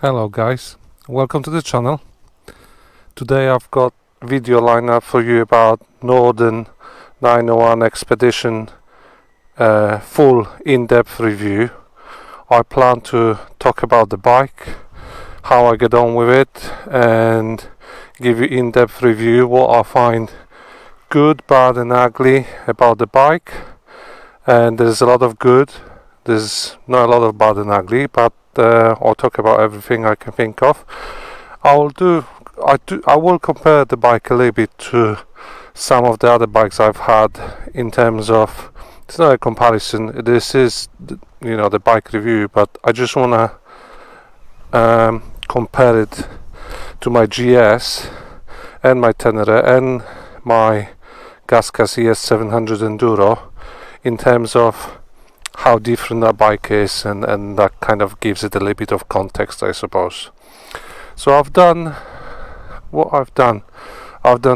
Hello guys, welcome to the channel. Today I've got video lineup for you about Norden 901 Expedition full in-depth review. I plan to talk about the bike, how I get on with it, and give you in-depth review what I find good, bad and ugly about the bike. And there's a lot of good, there's not a lot of bad and ugly, but I'll talk about everything I can think of. I will compare the bike a little bit to some of the other bikes I've had in terms of, it's not a comparison, this is the bike review, but I just want to compare it to my GS and my Tenere and my Gasgas ES700 Enduro in terms of how different that bike is, and that kind of gives it a little bit of context, I suppose. So I've done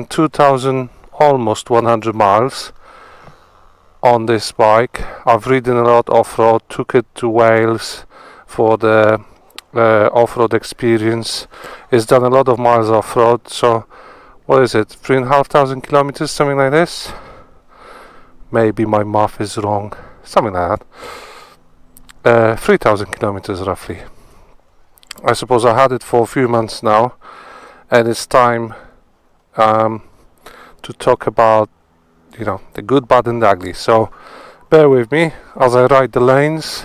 2,000 almost 100 miles on this bike. I've ridden a lot off-road, took it to Wales for the off-road experience. It's done a lot of miles off-road, so what is it, 3,500 kilometers, something like this? Maybe my math is wrong. Something like that. 3,000 kilometers roughly. I suppose I had it for a few months now, and it's time to talk about the good, bad and ugly. So bear with me as I ride the lanes.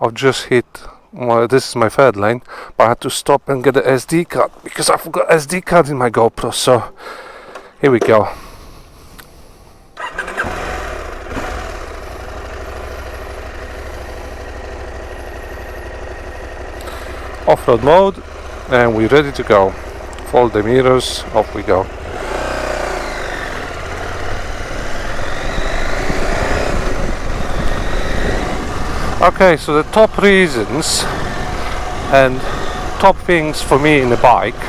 I've just hit, well, this is my third lane, but I had to stop and get the SD card because I forgot SD card in my GoPro. So here we go. Off-road mode, and we're ready to go. Fold the mirrors, off we go. Okay, so the top reasons and top things for me in the bike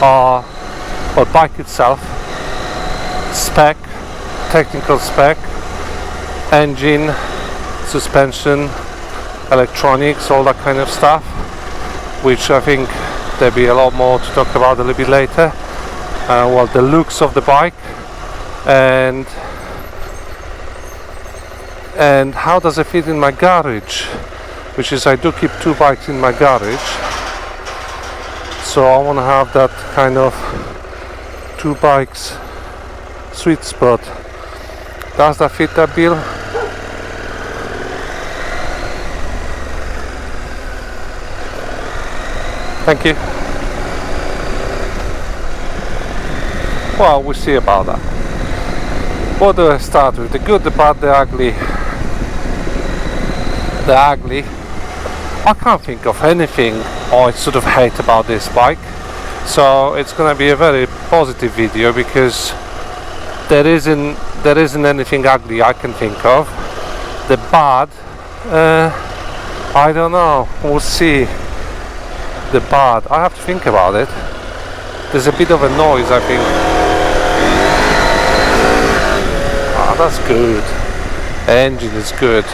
are, well, bike itself, spec, technical spec, engine, suspension, electronics, all that kind of stuff, which I think there'll be a lot more to talk about a little bit later. Well, the looks of the bike and how does it fit in my garage, which is I do keep two bikes in my garage, so I want to have that kind of two bikes sweet spot. Does that fit that bill? Thank you. Well, we'll see about that. What do I start with? The good, the bad, the ugly. The ugly. I can't think of anything I sort of hate about this bike. So it's gonna be a very positive video because there isn't anything ugly I can think of. The bad, I don't know. We'll see. The bad, I have to think about it. There's a bit of a noise, I think. Ah, that's good. The engine is good.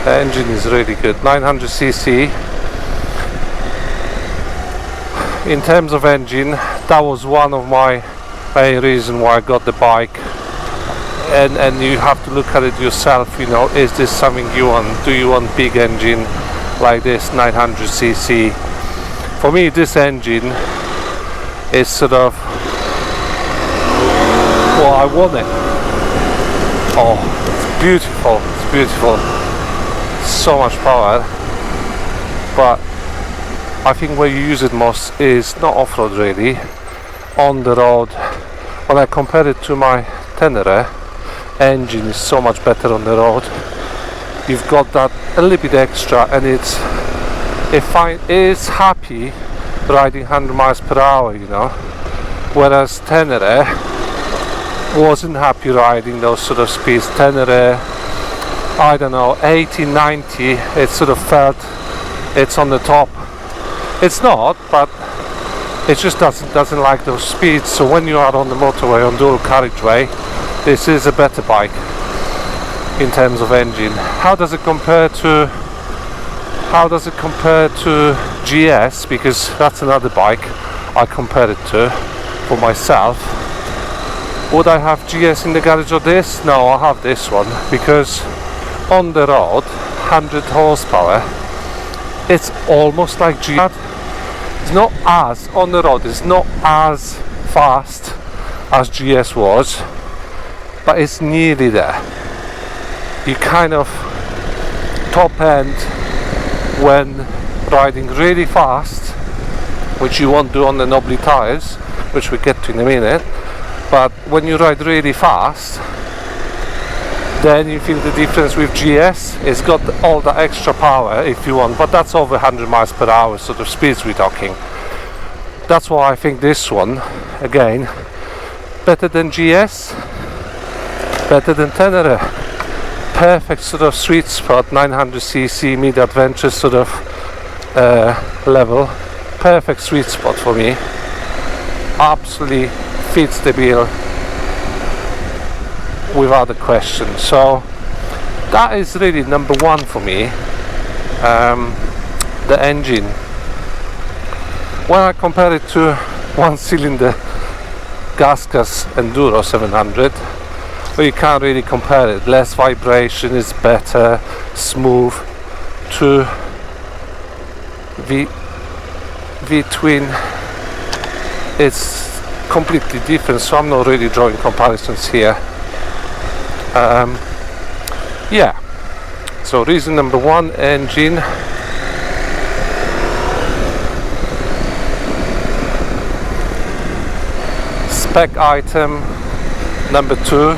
The engine is really good. 900cc. In terms of engine, that was one of my main reasons why I got the bike. And you have to look at it yourself. Is this something you want? Do you want big engine like this 900cc? For me, this engine is sort of, well, I want it. Oh, it's beautiful, it's beautiful, so much power, but I think where you use it most is not off-road really, on the road. When I compare it to my Tenere, engine is so much better on the road. You've got that a little bit extra, and it's happy riding 100 miles per hour, whereas Tenere wasn't happy riding those sort of speeds. Tenere, I don't know, 80, 90, it sort of felt it's on the top. It's not, but it just doesn't like those speeds. So when you are on the motorway, on dual carriageway, this is a better bike in terms of engine. How does it compare to how does it compare to GS, because that's another bike I compare it to for myself. Would I have GS in the garage or this? No, I have this one, because on the road 100 horsepower, it's almost like GS. It's not as, on the road it's not as fast as GS was, but it's nearly there. You kind of top end when riding really fast, which you won't do on the knobbly tires, which we get to in a minute, but when you ride really fast, then you feel the difference with GS. It's got all the extra power if you want, but that's over 100 miles per hour sort of speeds we're talking. That's why I think this one, again, better than GS, better than Tenere. Perfect sort of sweet spot, 900cc mid-adventure sort of level. Perfect sweet spot for me. Absolutely fits the bill without a question. So that is really number one for me. The engine. When I compare it to one cylinder Gasgas Enduro 700, well, you can't really compare it. Less vibration, is better, smooth. To V-twin, it's completely different, so I'm not really drawing comparisons here. Yeah, so reason number one, engine. Spec item number two,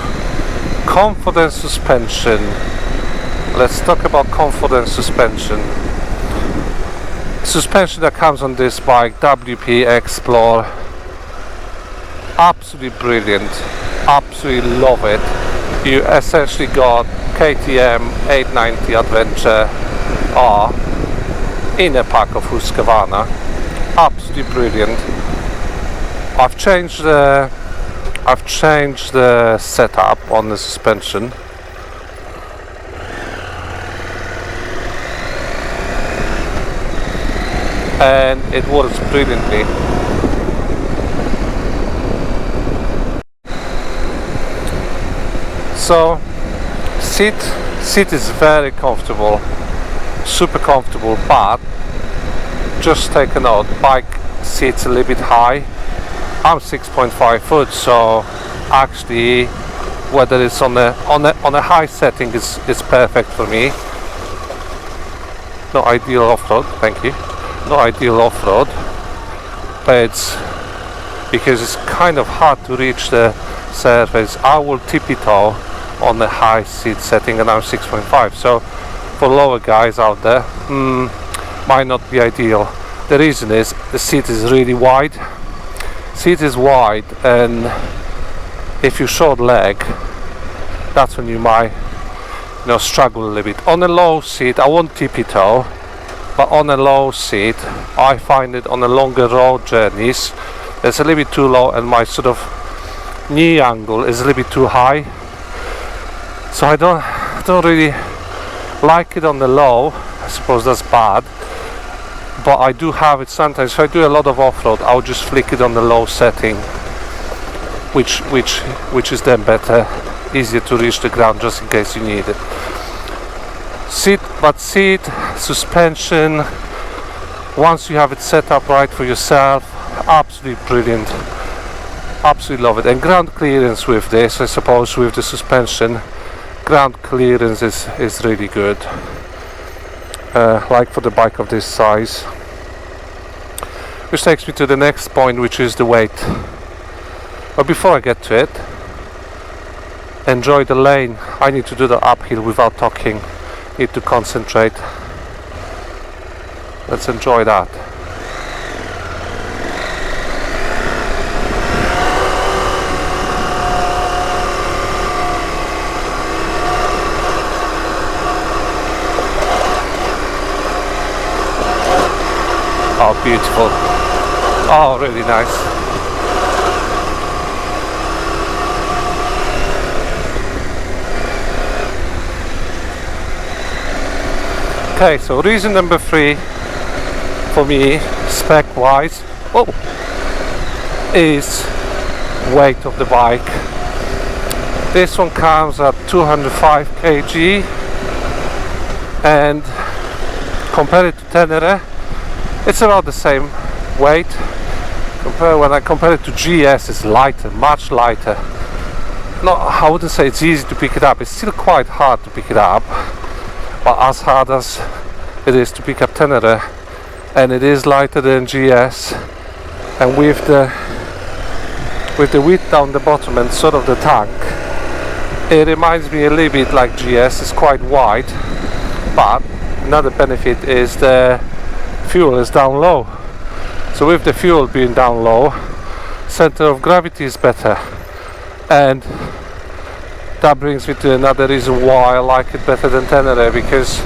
confidence suspension. Let's talk about confidence suspension. Suspension that comes on this bike, WP Explore, absolutely brilliant, absolutely love it. You essentially got KTM 890 Adventure R in a pack of Husqvarna, absolutely brilliant. I've changed the setup on the suspension. And it works brilliantly. So seat is very comfortable, super comfortable, but just take a note, bike seat's a little bit high. I'm 6.5 foot, so actually whether it's on a high setting is perfect for me. Not ideal off-road, thank you. Not ideal off-road, but it's because it's kind of hard to reach the surface. I will tippy toe on the high seat setting, and I'm 6.5, so for lower guys out there, might not be ideal. The reason is the seat is really wide. Seat is wide, and if you short leg, that's when you might struggle a little bit. On a low seat, I won't tippy toe, but on a low seat, I find it on the longer road journeys, it's a little bit too low, and my sort of knee angle is a little bit too high. So I don't really like it on the low. I suppose that's bad. But I do have it sometimes. If I do a lot of off-road, I'll just flick it on the low setting, which is then better, easier to reach the ground just in case you need it. Seat, suspension, once you have it set up right for yourself, absolutely brilliant. Absolutely love it. And ground clearance with this, I suppose, with the suspension, ground clearance is really good. Like for the bike of this size. Which takes me to the next point, which is the weight. But before I get to it, enjoy the lane. I need to do the uphill without talking. Need to concentrate. Let's enjoy that. Oh, beautiful. Oh, really nice. Okay, so reason number 3 for me, spec wise, is weight of the bike. This one comes at 205 kg, and compared to Tenere, it's about the same weight. When I compare it to GS, it's lighter, much lighter. No, I wouldn't say it's easy to pick it up. It's still quite hard to pick it up, but as hard as it is to pick up Tenere, and it is lighter than GS, and with the width down the bottom and sort of the tank, it reminds me a little bit like GS. It's quite wide, but another benefit is the fuel is down low. So with the fuel being down low, center of gravity is better, and that brings me to another reason why I like it better than Tenere, because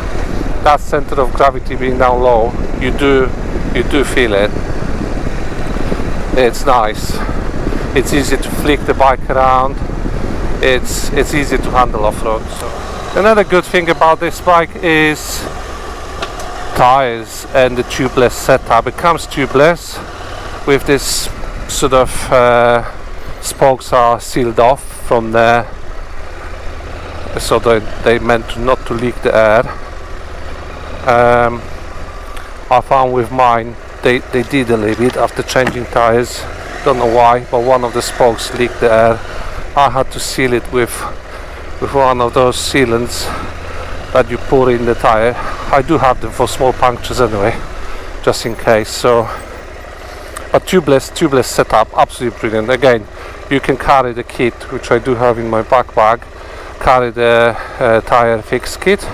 that center of gravity being down low, you do feel it. It's nice. It's easy to flick the bike around. It's easy to handle off-road. So another good thing about this bike is tires and the tubeless setup. It comes tubeless with this sort of spokes are sealed off from there, so they meant not to leak the air. I found with mine they did a little bit after changing tires. Don't know why, but one of the spokes leaked the air. I had to seal it with one of those sealants that you pour in the tire. I do have them for small punctures anyway, just in case. So, but tubeless setup, absolutely brilliant. Again, you can carry the kit, which I do have in my backpack. Carry the tire fix kit,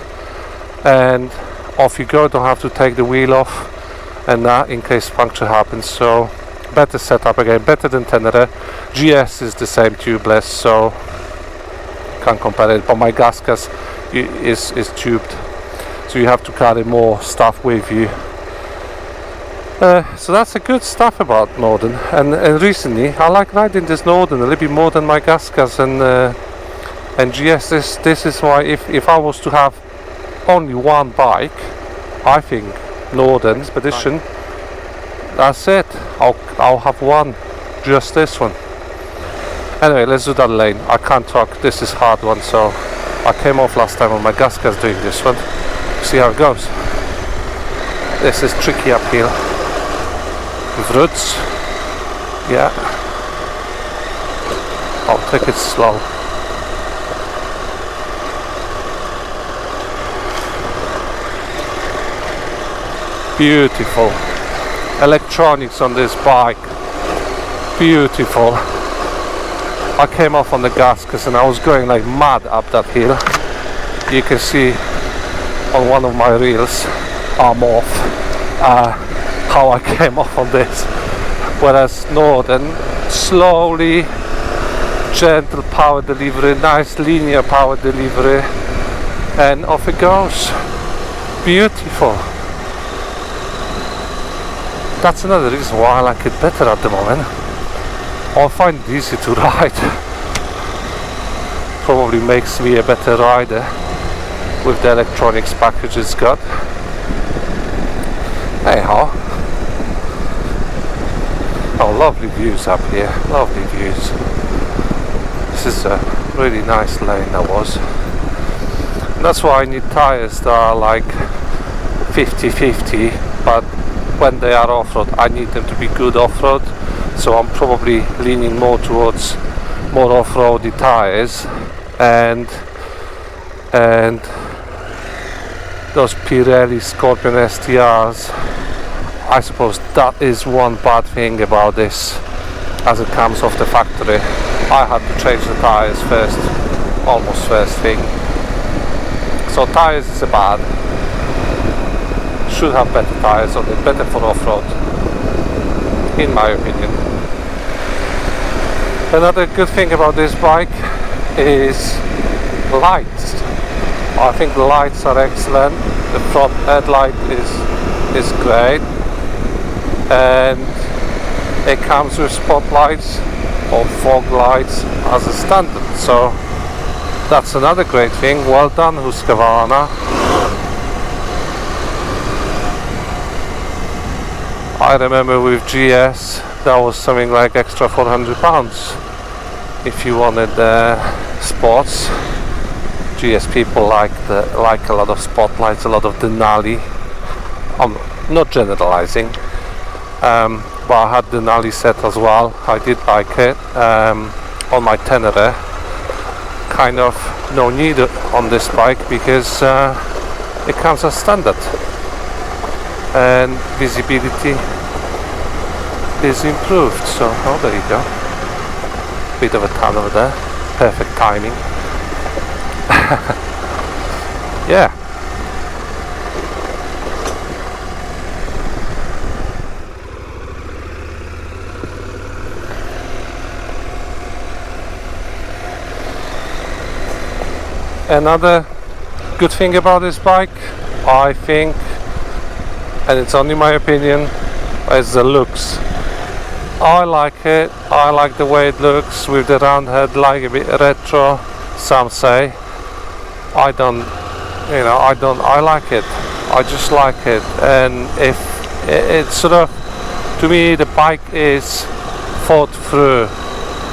and off you go. Don't have to take the wheel off, and that in case puncture happens. So better setup, again, better than Tenere. GS is the same tubeless, so can't compare it, but my gasket is tubed, so you have to carry more stuff with you. So that's the good stuff about Norden, and recently I like riding this Norden a little bit more than my Gaskas and GS. This is why if I was to have only one bike, I think Norden Expedition, that's it. I'll have one, just this one. Anyway, let's do that lane. I can't talk, this is hard one, so I came off last time on my Gaskas doing this one. See how it goes. This is tricky uphill with roots. Yeah, I'll take it slow. Beautiful electronics on this bike, beautiful. I came off on the Gaskas and I was going like mad up that hill. You can see on one of my reels, I'm off, how I came off on this. Whereas Norden, slowly, gentle power delivery, nice linear power delivery, and off it goes. Beautiful. That's another reason why I like it better at the moment. I find it easy to ride. Probably makes me a better rider with the electronics package it's got. Anyhow. Oh, lovely views up here. Lovely views. This is a really nice lane that was. And that's why I need tires that are like 50-50, but when they are off-road, I need them to be good off-road, so I'm probably leaning more towards more off-roady tires, and those Pirelli Scorpion STRs. I suppose that is one bad thing about this, as it comes off the factory. I had to change the tires first, almost first thing. So tires is a bad. Should have better tires on it, better for off-road, in my opinion. Another good thing about this bike is lights. I think the lights are excellent. The front headlight is great, and it comes with spotlights or fog lights as a standard, so that's another great thing. Well done, Husqvarna. I remember with GS that was something like extra £400 if you wanted sports. GS people like a lot of spotlights, a lot of Denali. I'm not generalizing, but I had Denali set as well. I did like it on my Tenere. Kind of no need on this bike because it comes as standard, and visibility is improved. So there you go. Bit of a tan over there. Perfect timing. Yeah. Another good thing about this bike, I think, and it's only my opinion, is the looks. I like it. I like the way it looks with the round head, like a bit retro, some say. I don't, I like it. I just like it. And if it's sort of, to me, the bike is thought through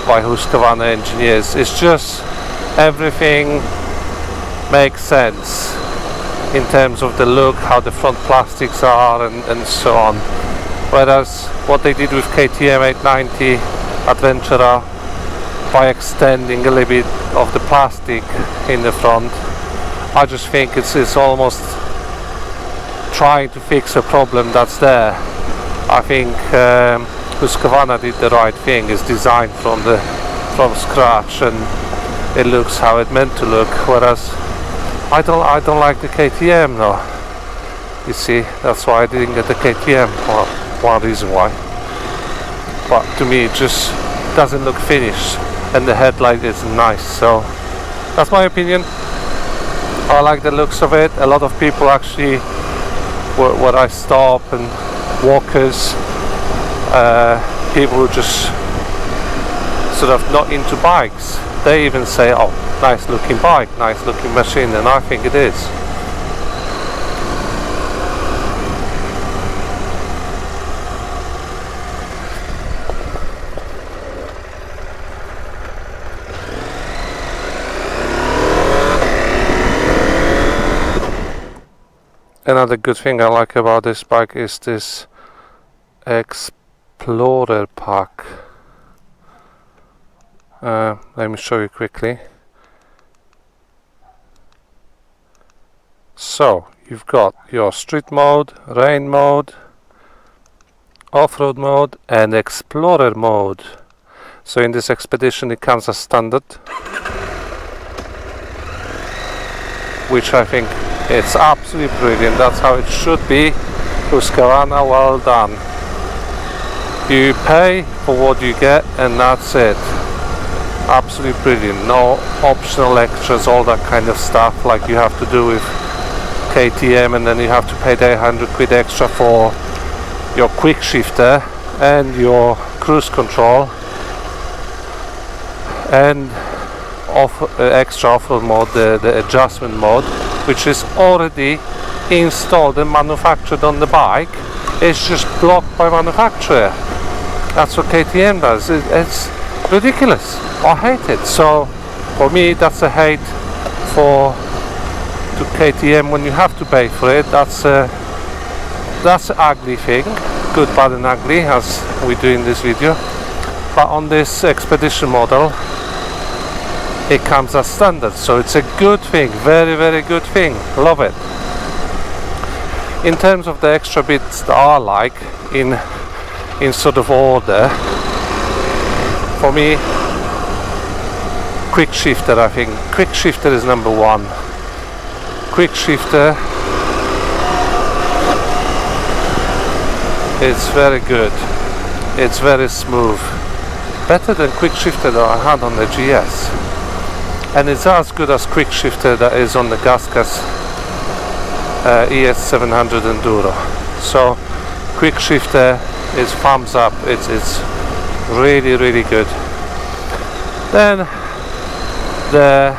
by Husqvarna engineers. It's just everything makes sense in terms of the look, how the front plastics are, and so on. Whereas what they did with KTM 890 Adventurer, by extending a little bit of the plastic in the front, I just think it's almost trying to fix a problem that's there. I think Husqvarna did the right thing. It's designed from scratch, and it looks how it meant to look. Whereas I don't like the KTM though. You see, that's why I didn't get the KTM. Well, one reason why. But to me, it just doesn't look finished, and the headlight is nice. So that's my opinion. I like the looks of it. A lot of people actually, where I stop, and walkers, people who just sort of not into bikes, they even say, oh, nice looking bike, nice looking machine, and I think it is. Another good thing I like about this bike is this Explorer pack. Let me show you quickly. So you've got your street mode, rain mode, off-road mode, and Explorer mode. So in this Expedition it comes as standard, which I think it's absolutely brilliant. That's how it should be. Husqvarna, well done. You pay for what you get, and that's it. Absolutely brilliant. No optional extras, all that kind of stuff like you have to do with KTM, and then you have to pay the 100 quid extra for your quick shifter and your cruise control and extra off-road mode, the adjustment mode, which is already installed and manufactured on the bike. It's just blocked by manufacturer. That's what KTM does. It's ridiculous. I hate it. So for me, that's a hate to KTM when you have to pay for it. That's an ugly thing. Good, bad and ugly, as we do in this video. But on this Expedition model, it comes as standard, so it's a good thing. Very, very good thing. Love it. In terms of the extra bits that I like in sort of order, for me, quick shifter. I think quick shifter is number one. Quick shifter is very good. It's very smooth. Better than quick shifter that I had on the GS. And it's as good as quick shifter that is on the Gasgas ES700 Enduro. So quick shifter is thumbs up. It's really, really good. Then the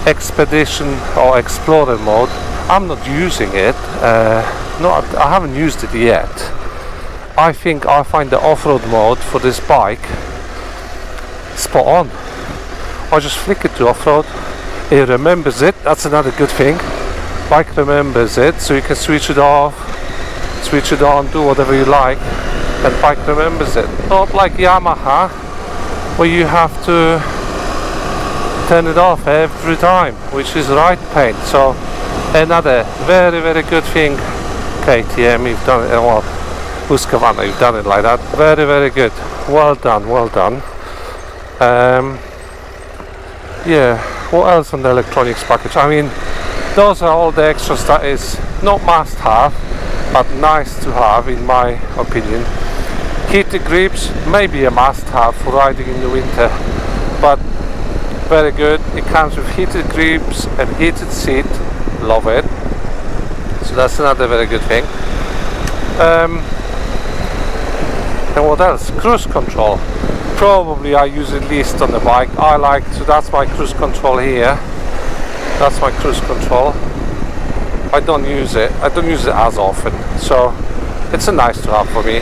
Expedition or Explorer mode, I'm not using it. I haven't used it yet. I think I find the off-road mode for this bike spot on. I just flick it to off-road, it remembers it, that's another good thing. Bike remembers it, so you can switch it off, switch it on, do whatever you like, and bike remembers it. Not like Yamaha, where you have to turn it off every time, which is right pain. So another very, very good thing. KTM, you've done it, well, Husqvarna, you've done it like that. Very, very good. Well done, well done. Yeah, what else on the electronics package? I mean, those are all the extras that is not must have, but nice to have in my opinion. Heated grips, maybe a must have for riding in the winter, but very good. It comes with heated grips and heated seat, love it. So that's another very good thing. And what else? Cruise control. Probably I use it least on the bike. I like to, that's my cruise control here. That's my cruise control. I don't use it as often, so it's a nice to have for me.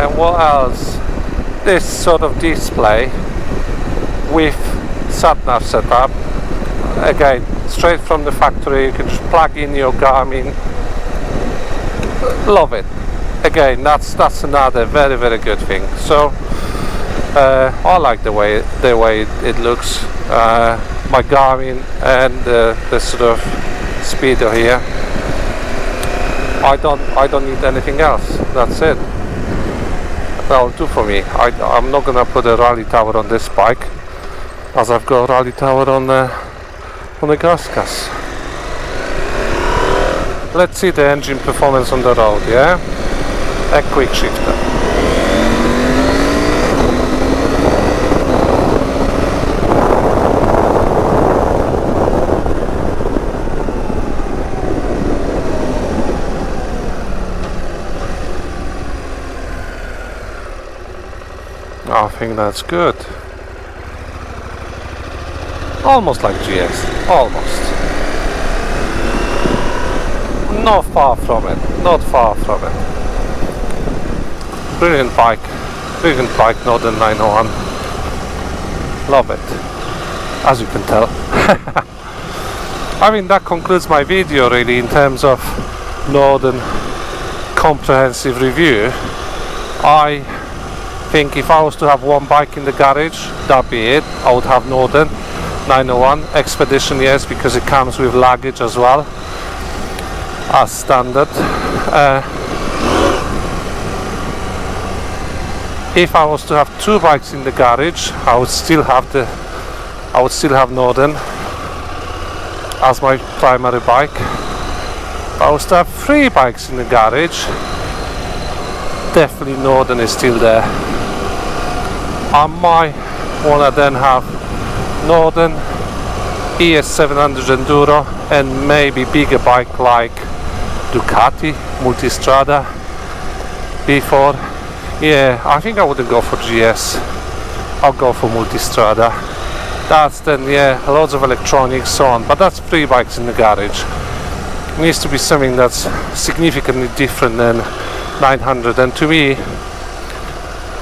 And what else? This sort of display with sat-nav setup. Again, straight from the factory, you can just plug in your Garmin. Love it. Again, that's another very, very good thing. So I like the way it looks. My Garmin and the sort of speedo here. I don't need anything else. That's it. That'll do for me. I'm not gonna put a rally tower on this bike, as I've got a rally tower on the Gaskas. Let's see the engine performance on the road, yeah? A quick shifter. I think that's good. Almost like GS, almost. Not far from it, not far from it. Brilliant bike, Norden 901. Love it, as you can tell. I mean, that concludes my video really in terms of Norden comprehensive review. I think if I was to have one bike in the garage, that'd be it. I would have Norden 901 Expedition, yes, because it comes with luggage as well as standard. If I was to have two bikes in the garage, I would still have Norden as my primary bike. If I was to have three bikes in the garage, definitely Norden is still there. I might wanna then have Norden, ES700 Enduro, and maybe bigger bike like Ducati Multistrada before. Yeah, I think I wouldn't go for GS. I'll go for Multistrada. That's then, yeah, loads of electronics, so on. But that's three bikes in the garage. It needs to be something that's significantly different than 900. And to me,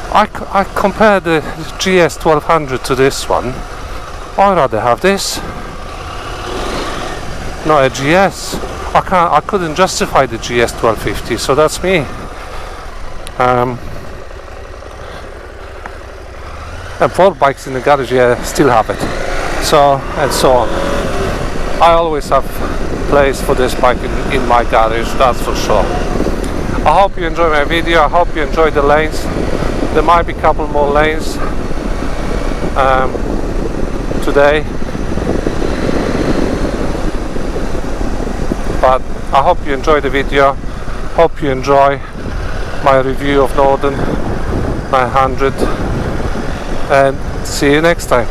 I compare the GS 1200 to this one. I'd rather have this, not a GS. I couldn't justify the GS 1250, so that's me. And four bikes in the garage, yeah, still have it. So, and so on. I always have place for this bike in my garage, that's for sure. I hope you enjoy my video, I hope you enjoy the lanes. There might be a couple more lanes today. But I hope you enjoy the video, hope you enjoy my review of Norden 900, and see you next time.